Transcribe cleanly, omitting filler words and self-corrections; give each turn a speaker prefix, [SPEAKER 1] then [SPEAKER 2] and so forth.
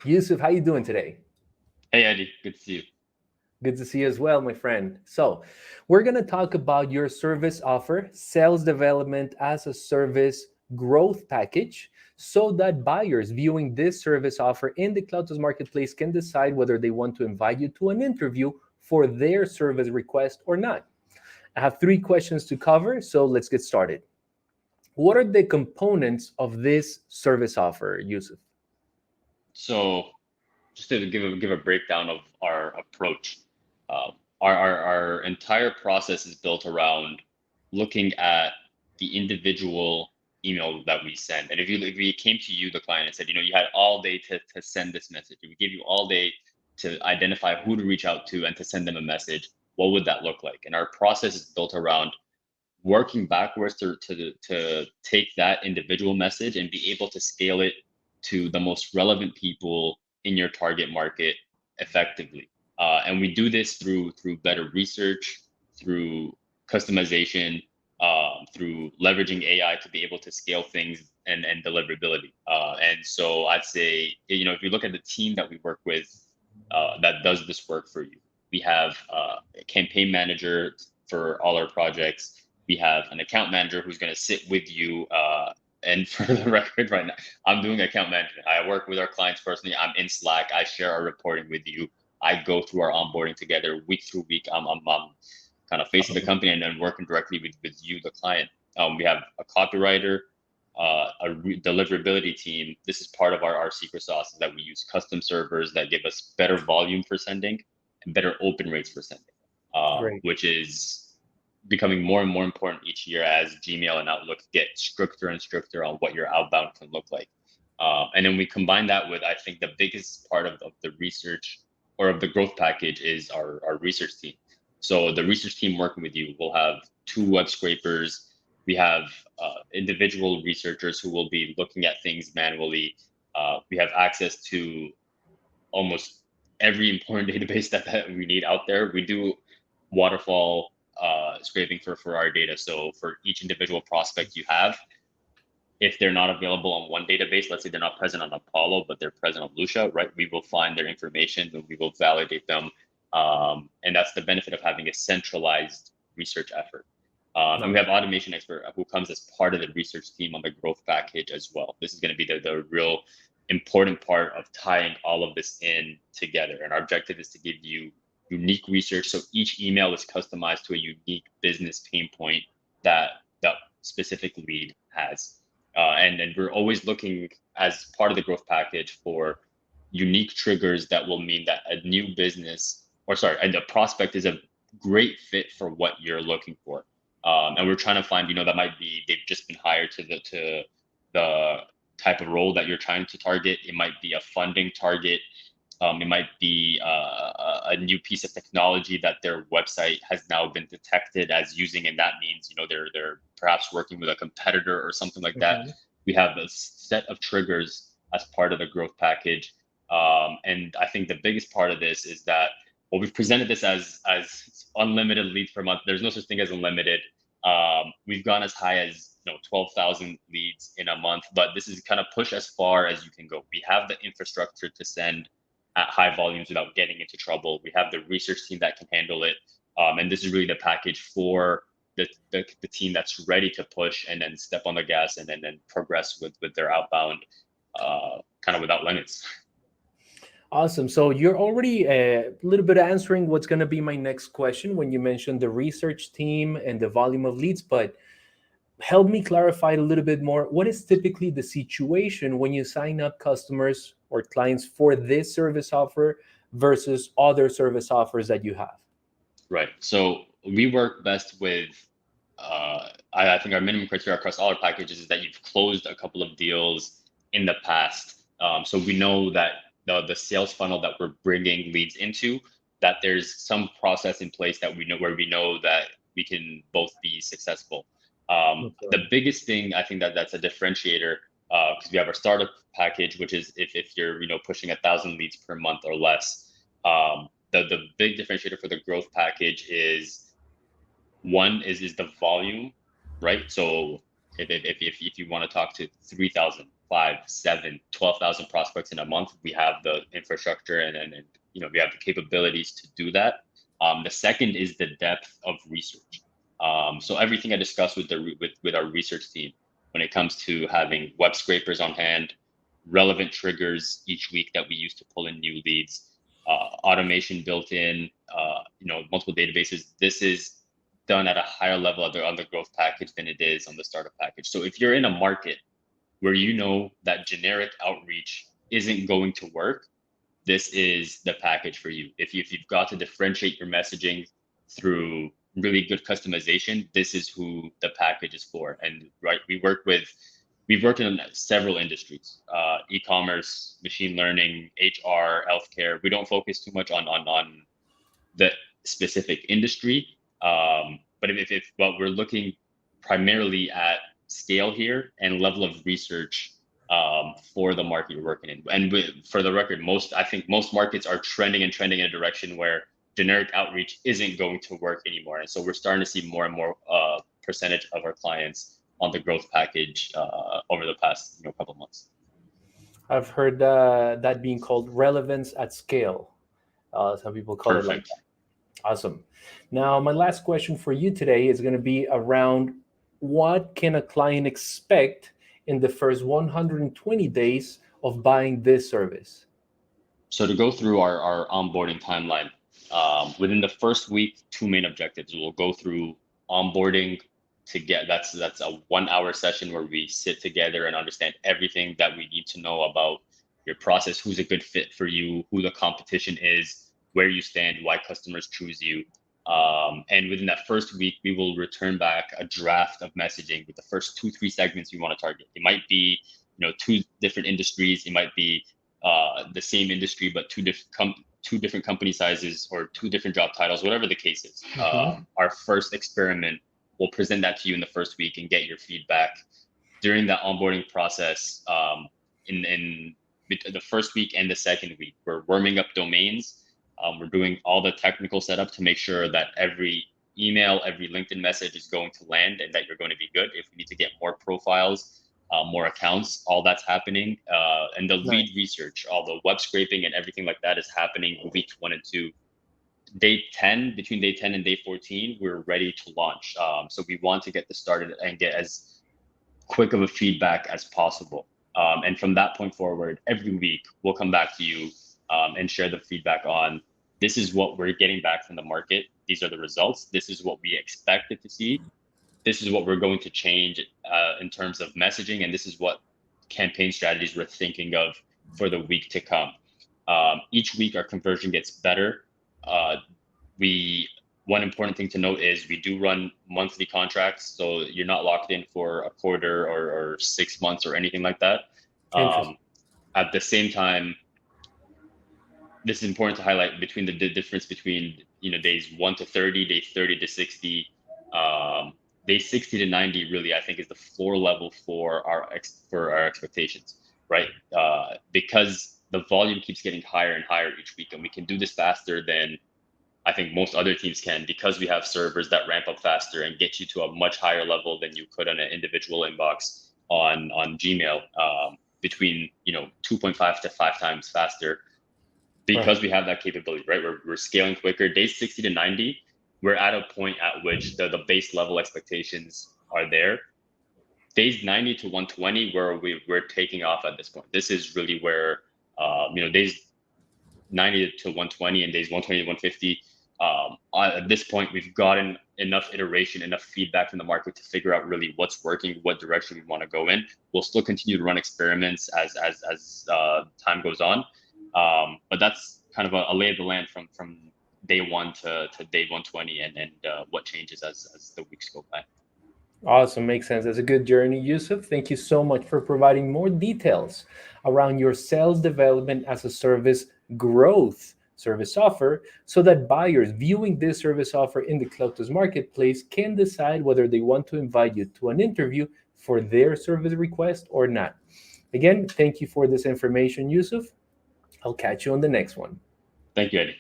[SPEAKER 1] Yusuf, how you doing today?
[SPEAKER 2] Hey Eddie, good to see you.
[SPEAKER 1] Good to see you as well, my friend. So, we're going to talk about your service offer, sales development as a service growth package, so that buyers viewing this service offer in the Cloudtos Marketplace can decide whether they want to invite you to an interview for their service request or not. I have three questions to cover, so let's get started. What are the components of this service offer, Yusuf?
[SPEAKER 2] So, just to give a breakdown of our approach, our entire process is built around looking at the individual email that we send. And if we came to you, the client, and said, you had all day to send this message, if we give you all day to identify who to reach out to and to send them a message, what would that look like? And our process is built around working backwards to take that individual message and be able to scale it to the most relevant people in your target market effectively. And we do this through better research, through customization, through leveraging AI to be able to scale things and deliverability. And so I'd say, if you look at the team that we work with that does this work for you, we have a campaign manager for all our projects. We have an account manager who's going to sit with you. And for the record, right now, I'm doing account management. I work with our clients personally. I'm in Slack. I share our reporting with you. I go through our onboarding together week through week. I'm kind of facing the company and then working directly with you, the client. We have a copywriter, deliverability team. This is part of our secret sauce is that we use custom servers that give us better volume for sending and better open rates for sending,
[SPEAKER 1] Great.
[SPEAKER 2] which is becoming more and more important each year as Gmail and Outlook get stricter and stricter on what your outbound can look like. And then we combine that with, I think, the biggest part of the research or of the growth package is our research team. So the research team working with you will have two web scrapers. We have individual researchers who will be looking at things manually. We have access to almost every important database that we need out there. We do waterfall scraping for our data. So for each individual prospect you have, if they're not available on one database, let's say they're not present on Apollo, but they're present on Lucia, right? We will find their information and we will validate them. And that's the benefit of having a centralized research effort. And we have automation expert who comes as part of the research team on the growth package as well. This is going to be the real important part of tying all of this in together. And our objective is to give you unique research. So each email is customized to a unique business pain point that specific lead has. And then we're always looking as part of the growth package for unique triggers that will mean that a new business, or sorry, and the prospect is a great fit for what you're looking for. And we're trying to find, that might be they've just been hired to the type of role that you're trying to target. It might be a funding target. It might be a new piece of technology that their website has now been detected as using, and that means they're perhaps working with a competitor or something like that.
[SPEAKER 1] Mhm.
[SPEAKER 2] We have a set of triggers as part of the growth package, and I think the biggest part of this is that we've presented this as unlimited leads per month. There's no such thing as unlimited. We've gone as high as 12,000 leads in a month, but this is kind of push as far as you can go. We have the infrastructure to send at high volumes without getting into trouble. We have the research team that can handle it. And this is really the package for the team that's ready to push and then step on the gas and then progress with their outbound kind of without limits.
[SPEAKER 1] Awesome. So you're already a little bit answering what's going to be my next question when you mentioned the research team and the volume of leads, but help me clarify a little bit more. What is typically the situation when you sign up customers or clients for this service offer versus other service offers that you have?
[SPEAKER 2] Right. So we work best with, I think our minimum criteria across all our packages is that you've closed a couple of deals in the past. So we know that the sales funnel that we're bringing leads into, that there's some process in place that we know where we know that we can both be successful. The
[SPEAKER 1] Okay.
[SPEAKER 2] biggest thing I think that's a differentiator, because we have our startup package, which is if you're pushing 1,000 leads per month or less. The big differentiator for the growth package is one is the volume, right? So if you want to talk to 3,000, 5, 7, 12,000 prospects in a month. We have the infrastructure and we have the capabilities to do that. The second is the depth of research. So everything I discussed with our research team when it comes to having web scrapers on hand, relevant triggers each week that we use to pull in new leads, automation built in, multiple databases. This is done at a higher level on the growth package than it is on the startup package. So if you're in a market where you know that generic outreach isn't going to work, this is the package for you. If you've got to differentiate your messaging through really good customization, this is who the package is for. And right, we've worked in several industries, e-commerce, machine learning, HR, healthcare. We don't focus too much on the specific industry. But but we're looking primarily at scale here and level of research for the market you're working in. And for the record, I think most markets are trending in a direction where generic outreach isn't going to work anymore. And so we're starting to see more and more percentage of our clients on the growth package over the past couple of months.
[SPEAKER 1] I've heard that being called relevance at scale. Some people call it like
[SPEAKER 2] Perfect.
[SPEAKER 1] that. Awesome. Now, my last question for you today is going to be around what can a client expect in the first 120 days of buying this service?
[SPEAKER 2] So to go through our onboarding timeline, within the first week, two main objectives. We'll go through onboarding to get that's a 1 hour session where we sit together and understand everything that we need to know about your process, who's a good fit for you, who the competition is, where you stand, why customers choose you. And within that first week, we will return back a draft of messaging with the first 2-3 segments you want to target. It might be, two different industries. It might be the same industry, but two different company sizes or two different job titles, whatever the case is. Our first experiment, we'll present that to you in the first week and get your feedback. During that onboarding process, in the first week and the second week, we're warming up domains. We're doing all the technical setup to make sure that every email, every LinkedIn message is going to land and that you're going to be good. If we need to get more profiles, more accounts, all that's happening. And the lead research, all the web scraping and everything like that is happening week 1 and 2. Day 10, between day 10 and day 14, we're ready to launch. So we want to get this started and get as quick of a feedback as possible. And from that point forward, every week, we'll come back to you and share the feedback on this is what we're getting back from the market. These are the results. This is what we expected to see. This is what we're going to change in terms of messaging. And this is what campaign strategies we're thinking of for the week to come. Each week, our conversion gets better. One important thing to note is we do run monthly contracts, so you're not locked in for a quarter or 6 months or anything like that. At the same time, this is important to highlight between the difference between days 1 to 30, day 30 to 60. Day 60 to 90 really, I think, is the floor level for our expectations, right? Because the volume keeps getting higher and higher each week, and we can do this faster than I think most other teams can, because we have servers that ramp up faster and get you to a much higher level than you could on an individual inbox on Gmail, between 2.5 to 5 times faster, because we have that capability, right? We're scaling quicker. Days 60 to 90, we're at a point at which the base level expectations are there. Days 90 to 120, where we're taking off at this point. This is really where days 90 to 120 and days 120 to 150. At this point, we've gotten enough iteration, enough feedback from the market to figure out really what's working, what direction we want to go in. We'll still continue to run experiments as time goes on, but that's kind of a lay of the land from day 1 to day 120, and what changes as the weeks go by.
[SPEAKER 1] Awesome. Makes sense. That's a good journey, Yusuf. Thank you so much for providing more details around your sales development as a service growth service offer, so that buyers viewing this service offer in the Cloutos marketplace can decide whether they want to invite you to an interview for their service request or not. Again, thank you for this information, Yusuf. I'll catch you on the next one.
[SPEAKER 2] Thank you, Eddie.